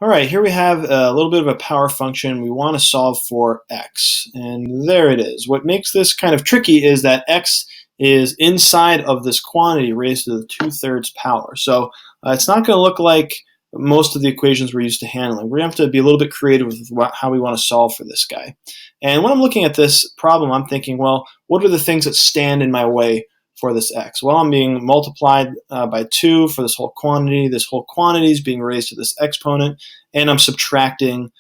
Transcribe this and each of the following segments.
All right, here we have a little bit of a power function we want to solve for x, and there it is. What makes this kind of tricky is that x is inside of this quantity raised to the 2/3 power. So it's not going to look like most of the equations we're used to handling. We're going to have to be a little bit creative with how we want to solve for this guy. And when I'm looking at this problem, I'm thinking, well, what are the things that stand in my way for this x? Well, I'm being multiplied by 2 for this whole quantity. This whole quantity is being raised to this exponent, and I'm subtracting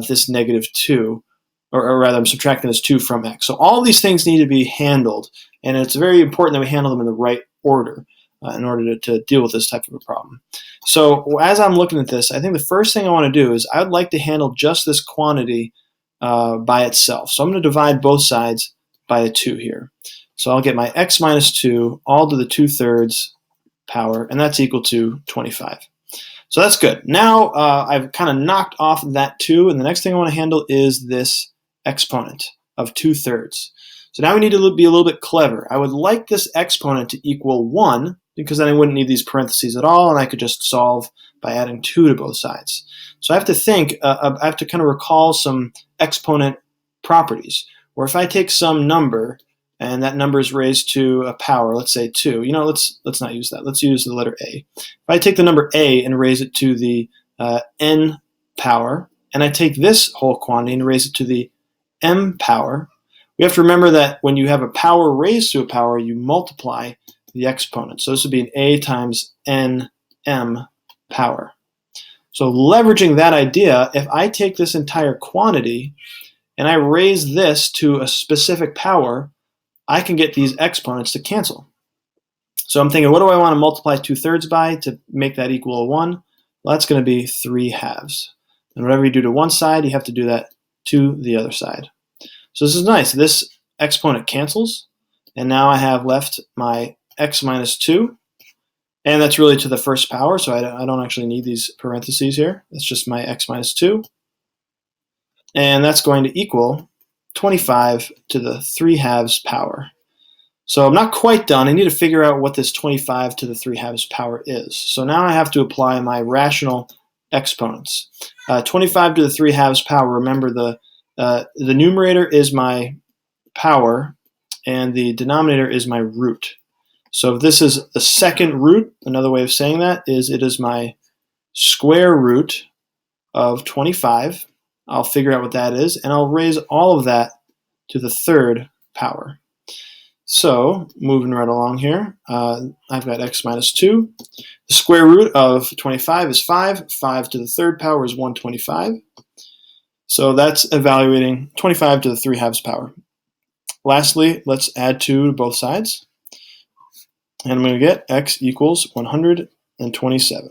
this -2, or rather I'm subtracting this 2 from x. So all these things need to be handled, and it's very important that we handle them in the right order in order to deal with this type of a problem. So as I'm looking at this, I think the first thing I want to do is I would like to handle just this quantity by itself. So I'm going to divide both sides by a 2 here. So I'll get my x minus 2 all to the 2/3 power, and that's equal to 25. So that's good. Now I've kind of knocked off that 2, and the next thing I want to handle is this exponent of 2/3. So now we need to be a little bit clever. I would like this exponent to equal 1, because then I wouldn't need these parentheses at all, and I could just solve by adding 2 to both sides. So I have to think, I have to kind of recall some exponent properties, where if I take some number, and that number is raised to a power, let's say 2. Let's not use that. Let's use the letter a. If I take the number a and raise it to the n power, and I take this whole quantity and raise it to the m power, we have to remember that when you have a power raised to a power, you multiply the exponent. So this would be an a times n m power. So leveraging that idea, if I take this entire quantity and I raise this to a specific power, I can get these exponents to cancel. So I'm thinking, what do I want to multiply 2/3 by to make that equal a 1? Well, that's going to be 3/2. And whatever you do to one side, you have to do that to the other side. So this is nice. This exponent cancels, and now I have left my x minus 2, and that's really to the first power, so I don't actually need these parentheses here. That's just my x minus 2, and that's going to equal 25 to the 3/2 power. So I'm not quite done. I need to figure out what this 25 to the 3/2 power is. So now I have to apply my rational exponents. 25 to the 3/2 power, remember the numerator is my power and the denominator is my root. So if this is the second root, another way of saying that is it is my square root of 25. I'll figure out what that is, and I'll raise all of that to the 3rd power. So moving right along here, I've got x minus 2. The square root of 25 is 5. 5 to the 3rd power is 125. So that's evaluating 25 to the 3/2 power. Lastly, let's add 2 to both sides. And I'm going to get x equals 127.